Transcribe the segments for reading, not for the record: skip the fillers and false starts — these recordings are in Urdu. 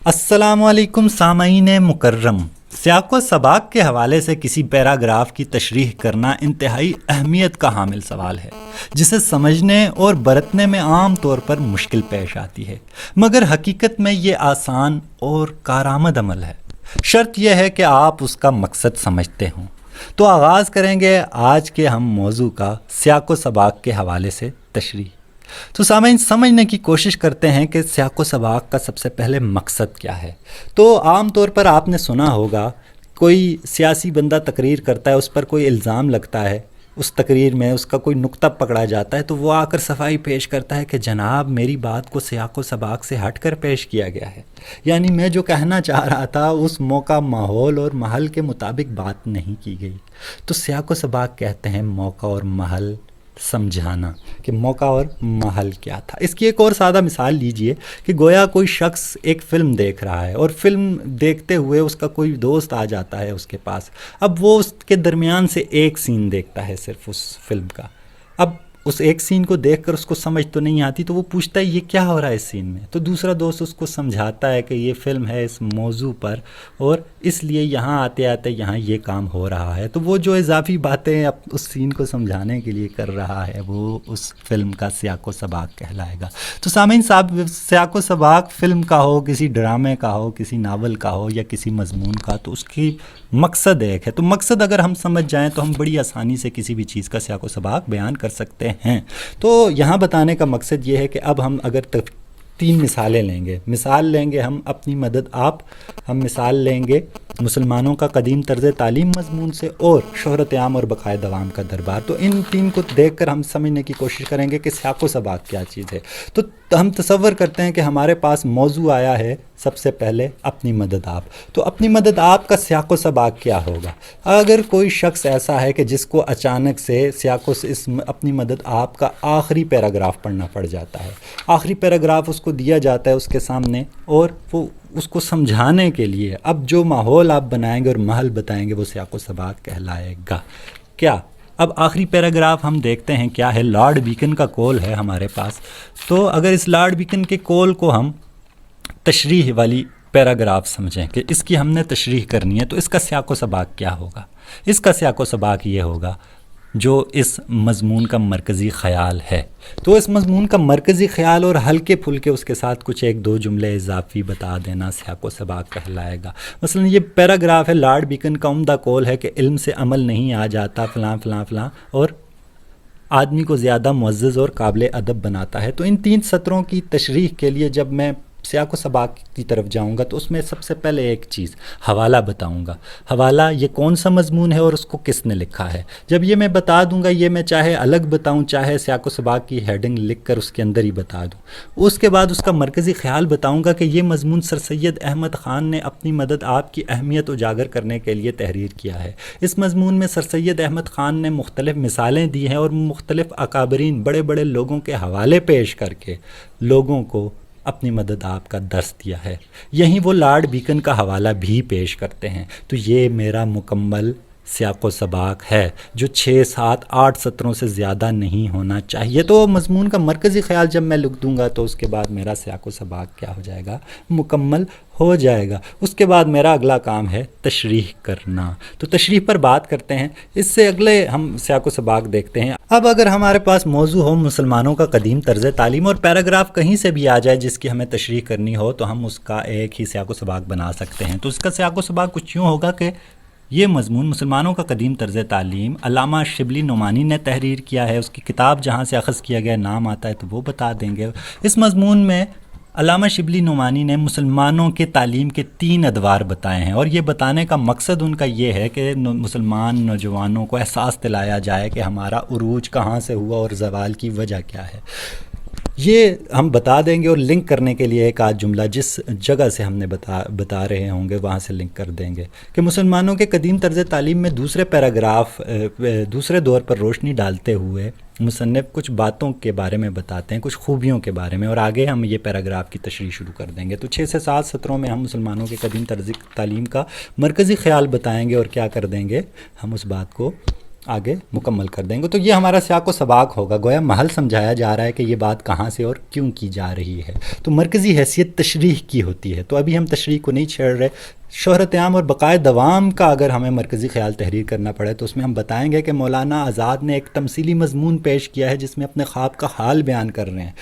السلام علیکم سامعین مکرم، سیاق و سباق کے حوالے سے کسی پیراگراف کی تشریح کرنا انتہائی اہمیت کا حامل سوال ہے، جسے سمجھنے اور برتنے میں عام طور پر مشکل پیش آتی ہے، مگر حقیقت میں یہ آسان اور کارآمد عمل ہے۔ شرط یہ ہے کہ آپ اس کا مقصد سمجھتے ہوں۔ تو آغاز کریں گے آج کے ہم موضوع کا سیاق و سباق کے حوالے سے تشریح۔ تو سامعین، سمجھنے کی کوشش کرتے ہیں کہ سیاق و سباق کا سب سے پہلے مقصد کیا ہے۔ تو عام طور پر آپ نے سنا ہوگا، کوئی سیاسی بندہ تقریر کرتا ہے، اس پر کوئی الزام لگتا ہے، اس تقریر میں اس کا کوئی نقطہ پکڑا جاتا ہے تو وہ آ کر صفائی پیش کرتا ہے کہ جناب میری بات کو سیاق و سباق سے ہٹ کر پیش کیا گیا ہے، یعنی میں جو کہنا چاہ رہا تھا اس موقع، ماحول اور محل کے مطابق بات نہیں کی گئی۔ تو سیاق و سباق کہتے ہیں موقع اور محل سمجھانا، کہ موقع اور محل کیا تھا۔ اس کی ایک اور سادہ مثال لیجئے کہ گویا کوئی شخص ایک فلم دیکھ رہا ہے اور فلم دیکھتے ہوئے اس کا کوئی دوست آ جاتا ہے اس کے پاس۔ اب وہ اس کے درمیان سے ایک سین دیکھتا ہے صرف اس فلم کا۔ اب اس ایک سین کو دیکھ کر اس کو سمجھ تو نہیں آتی، تو وہ پوچھتا ہے یہ کیا ہو رہا ہے اس سین میں۔ تو دوسرا دوست اس کو سمجھاتا ہے کہ یہ فلم ہے اس موضوع پر، اور اس لیے یہاں آتے آتے یہاں یہ کام ہو رہا ہے۔ تو وہ جو اضافی باتیں اس سین کو سمجھانے کے لیے کر رہا ہے، وہ اس فلم کا سیاق و سباق کہلائے گا۔ تو سامعین صاحب، سیاق و سباق فلم کا ہو، کسی ڈرامے کا ہو، کسی ناول کا ہو یا کسی مضمون کا، تو اس کی مقصد ایک ہے۔ تو مقصد اگر ہم سمجھ جائیں تو ہم بڑی آسانی سے کسی بھی چیز کا سیاق و سباق بیان کر سکتے ہیں۔ تو یہاں بتانے کا مقصد یہ ہے کہ اب ہم اگر تین مثالیں لیں گے، مثال لیں گے ہم اپنی مدد آپ، ہم مثال لیں گے مسلمانوں کا قدیم طرز تعلیم مضمون سے، اور شہرت عام اور بقائے دوام کا دربار۔ تو ان تین کو دیکھ کر ہم سمجھنے کی کوشش کریں گے کہ سیاق و سباق کیا چیز ہے۔ تو ہم تصور کرتے ہیں کہ ہمارے پاس موضوع آیا ہے سب سے پہلے اپنی مدد آپ۔ تو اپنی مدد آپ کا سیاق و سباق کیا ہوگا؟ اگر کوئی شخص ایسا ہے کہ جس کو اچانک سے اپنی مدد آپ کا آخری پیراگراف پڑھنا پڑ جاتا ہے، آخری پیراگراف اس کو دیا جاتا ہے اس کے سامنے، اور وہ اس کو سمجھانے کے لیے اب جو ماحول آپ بنائیں گے اور محل بتائیں گے، وہ سیاق و سباق کہلائے گا۔ کیا اب آخری پیراگراف ہم دیکھتے ہیں کیا ہے؟ لارڈ بیکن کا قول ہے ہمارے پاس۔ تو اگر اس لارڈ بیکن کے قول کو ہم تشریح والی پیراگراف سمجھیں کہ اس کی ہم نے تشریح کرنی ہے، تو اس کا سیاق و سباق کیا ہوگا؟ اس کا سیاق و سباق یہ ہوگا جو اس مضمون کا مرکزی خیال ہے۔ تو اس مضمون کا مرکزی خیال اور ہلکے پھلکے اس کے ساتھ کچھ ایک دو جملے اضافی بتا دینا سیاق و سباق کہلائے گا۔ مثلا یہ پیراگراف ہے، لارڈ بیکن کا عمدہ قول ہے کہ علم سے عمل نہیں آ جاتا، فلاں فلاں فلاں، اور آدمی کو زیادہ معزز اور قابل ادب بناتا ہے۔ تو ان تین سطروں کی تشریح کے لیے جب میں سیاق و سباق کی طرف جاؤں گا تو اس میں سب سے پہلے ایک چیز حوالہ بتاؤں گا۔ حوالہ یہ کون سا مضمون ہے اور اس کو کس نے لکھا ہے۔ جب یہ میں بتا دوں گا، یہ میں چاہے الگ بتاؤں، چاہے سیاق و سباق کی ہیڈنگ لکھ کر اس کے اندر ہی بتا دوں، اس کے بعد اس کا مرکزی خیال بتاؤں گا کہ یہ مضمون سر سید احمد خان نے اپنی مدد آپ کی اہمیت اجاگر کرنے کے لیے تحریر کیا ہے۔ اس مضمون میں سر سید احمد خان نے مختلف مثالیں دی ہیں اور مختلف اکابرین، بڑے بڑے لوگوں کے حوالے پیش کر کے لوگوں کو اپنی مدد آپ کا درس دیا ہے۔ یہیں وہ لارڈ بیکن کا حوالہ بھی پیش کرتے ہیں۔ تو یہ میرا مکمل سیاق و سباق ہے، جو 6 7 8 سطروں سے زیادہ نہیں ہونا چاہیے۔ تو مضمون کا مرکزی خیال جب میں لکھ دوں گا تو اس کے بعد میرا سیاق و سباق کیا ہو جائے گا؟ مکمل ہو جائے گا۔ اس کے بعد میرا اگلا کام ہے تشریح کرنا۔ تو تشریح پر بات کرتے ہیں، اس سے اگلے ہم سیاق و سباق دیکھتے ہیں۔ اب اگر ہمارے پاس موضوع ہو مسلمانوں کا قدیم طرز تعلیم، اور پیراگراف کہیں سے بھی آ جائے جس کی ہمیں تشریح کرنی ہو، تو ہم اس کا ایک ہی سیاق و سباق بنا سکتے ہیں۔ تو اس کا سیاق و سباق کچھ یوں ہوگا کہ یہ مضمون مسلمانوں کا قدیم طرز تعلیم علامہ شبلی نعمانی نے تحریر کیا ہے، اس کی کتاب جہاں سے اخذ کیا گیا نام آتا ہے تو وہ بتا دیں گے۔ اس مضمون میں علامہ شبلی نعمانی نے مسلمانوں کے تعلیم کے 3 ادوار بتائے ہیں، اور یہ بتانے کا مقصد ان کا یہ ہے کہ مسلمان نوجوانوں کو احساس دلایا جائے کہ ہمارا عروج کہاں سے ہوا اور زوال کی وجہ کیا ہے۔ یہ ہم بتا دیں گے، اور لنک کرنے کے لیے ایک آدھ جملہ جس جگہ سے ہم نے بتا رہے ہوں گے وہاں سے لنک کر دیں گے کہ مسلمانوں کے قدیم طرز تعلیم میں دوسرے پیراگراف دوسرے دور پر روشنی ڈالتے ہوئے مصنف کچھ باتوں کے بارے میں بتاتے ہیں، کچھ خوبیوں کے بارے میں، اور آگے ہم یہ پیراگراف کی تشریح شروع کر دیں گے۔ تو 6 سے 7 سطروں میں ہم مسلمانوں کے قدیم طرز تعلیم کا مرکزی خیال بتائیں گے، اور کیا کر دیں گے؟ ہم اس بات کو آگے مکمل کر دیں گے. تو یہ ہمارا سیاق و سباق ہوگا، گویا محل سمجھایا جا رہا ہے کہ یہ بات کہاں سے اور کیوں کی جا رہی ہے. تو مرکزی حیثیت تشریح کی ہوتی ہے. تو ابھی ہم تشریح کو نہیں چھیڑ رہے. شہرت عام اور بقائے دوام کا اگر ہمیں مرکزی خیال تحریر کرنا پڑے تو اس میں ہم بتائیں گے کہ مولانا آزاد نے ایک تمثیلی مضمون پیش کیا ہے جس میں اپنے خواب کا حال بیان کر رہے ہیں.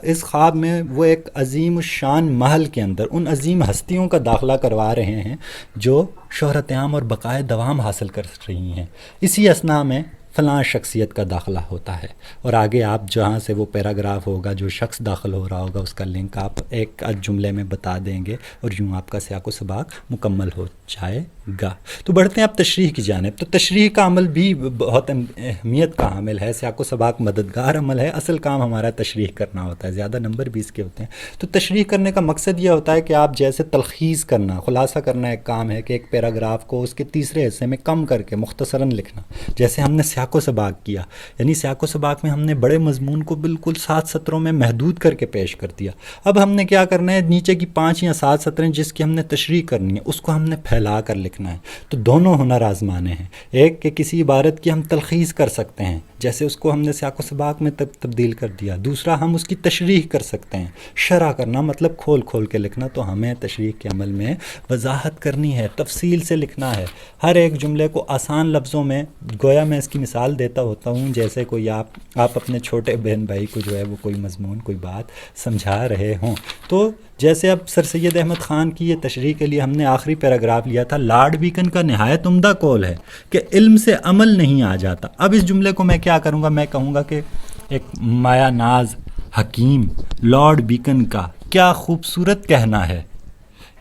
اس خواب میں وہ ایک عظیم الشان محل کے اندر ان عظیم ہستیوں کا داخلہ کروا رہے ہیں جو شہرت عام اور بقائے دوام حاصل کر رہی ہیں. اسی اثنا میں فلاں شخصیت کا داخلہ ہوتا ہے، اور آگے آپ جہاں سے وہ پیراگراف ہوگا جو شخص داخل ہو رہا ہوگا اس کا لنک آپ ایک جملے میں بتا دیں گے، اور یوں آپ کا سیاق و سباق مکمل ہو جائے گا. تو بڑھتے ہیں اب تشریح کی جانب. تو تشریح کا عمل بھی بہت اہمیت کا عمل ہے. سیاق و سباق مددگار عمل ہے، اصل کام ہمارا تشریح کرنا ہوتا ہے، زیادہ نمبر بھی اس کے ہوتے ہیں. تو تشریح کرنے کا مقصد یہ ہوتا ہے کہ آپ جیسے تلخیص کرنا، خلاصہ کرنا ایک کام ہے کہ ایک پیراگراف کو اس کے تیسرے حصے میں کم کر کے مختصراً لکھنا، جیسے ہم نے سیاق و سباق کیا. یعنی سیاق و سباق میں ہم نے بڑے مضمون کو بالکل 7 سطروں میں محدود کر کے پیش کر دیا. اب ہم نے کیا کرنا ہے، نیچے کی 5 یا 7 سطریں جس کی ہم نے تشریح کرنی ہے اس کو ہم نے پھیلا کر لکھنا ہے. تو دونوں ہنر آزمانے ہیں. ایک کہ کسی عبارت کی ہم تلخیص کر سکتے ہیں، جیسے اس کو ہم نے سیاق و سباق میں تبدیل کر دیا. دوسرا ہم اس کی تشریح کر سکتے ہیں، شرح کرنا مطلب کھول کھول کے لکھنا. تو ہمیں تشریح کے عمل میں وضاحت کرنی ہے، تفصیل سے لکھنا ہے. ہر ایک جملے کو آسان لفظوں میں، گویا میں اس کی مثال دیتا ہوتا ہوں جیسے کوئی آپ اپنے چھوٹے بہن بھائی کو جو ہے وہ کوئی مضمون کوئی بات سمجھا رہے ہوں. تو جیسے اب سر سید احمد خان کی یہ تشریح کے لیے ہم نے آخری پیراگراف لیا تھا، لارڈ بیکن کا نہایت عمدہ قول ہے کہ علم سے عمل نہیں آ جاتا. اب اس جملے کو میں کیا کروں گا، میں کہوں گا کہ ایک مایا ناز حکیم لارڈ بیکن کا کیا خوبصورت کہنا ہے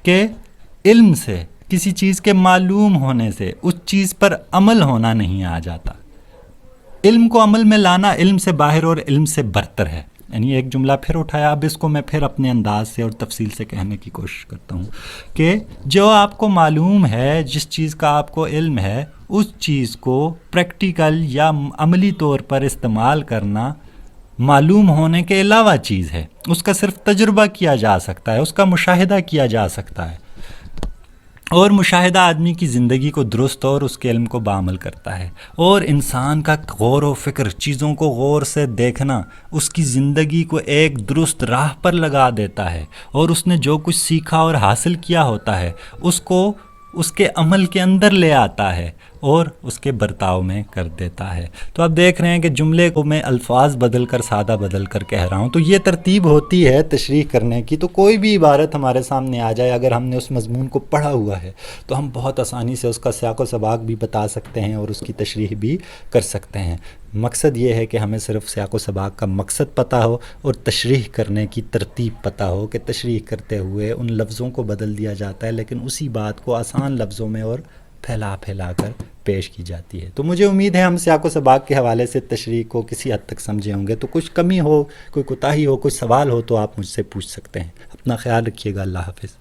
کہ علم سے، کسی چیز کے معلوم ہونے سے اس چیز پر عمل ہونا نہیں آ جاتا. علم کو عمل میں لانا علم سے باہر اور علم سے برتر ہے. یعنی ایک جملہ پھر اٹھایا، اب اس کو میں پھر اپنے انداز سے اور تفصیل سے کہنے کی کوشش کرتا ہوں کہ جو آپ کو معلوم ہے، جس چیز کا آپ کو علم ہے، اس چیز کو پریکٹیکل یا عملی طور پر استعمال کرنا معلوم ہونے کے علاوہ چیز ہے. اس کا صرف تجربہ کیا جا سکتا ہے، اس کا مشاہدہ کیا جا سکتا ہے، اور مشاہدہ آدمی کی زندگی کو درست اور اس کے علم کو بعمل کرتا ہے. اور انسان کا غور و فکر، چیزوں کو غور سے دیکھنا، اس کی زندگی کو ایک درست راہ پر لگا دیتا ہے، اور اس نے جو کچھ سیکھا اور حاصل کیا ہوتا ہے اس کو اس کے عمل کے اندر لے آتا ہے اور اس کے برتاؤ میں کر دیتا ہے. تو آپ دیکھ رہے ہیں کہ جملے کو میں الفاظ بدل کر سادہ بدل کر کہہ رہا ہوں. تو یہ ترتیب ہوتی ہے تشریح کرنے کی. تو کوئی بھی عبارت ہمارے سامنے آ جائے، اگر ہم نے اس مضمون کو پڑھا ہوا ہے تو ہم بہت آسانی سے اس کا سیاق و سباق بھی بتا سکتے ہیں اور اس کی تشریح بھی کر سکتے ہیں. مقصد یہ ہے کہ ہمیں صرف سیاق و سباق کا مقصد پتہ ہو اور تشریح کرنے کی ترتیب پتہ ہو کہ تشریح کرتے ہوئے ان لفظوں کو بدل دیا جاتا ہے، لیکن اسی بات کو آسان لفظوں میں اور پھیلا کر پیش کی جاتی ہے. تو مجھے امید ہے ہم سیاق و سباق کے حوالے سے تشریح کو کسی حد تک سمجھے ہوں گے. تو کچھ کمی ہو، کوئی کوتاہی ہو، کوئی سوال ہو تو آپ مجھ سے پوچھ سکتے ہیں. اپنا خیال رکھیے گا. اللہ حافظ.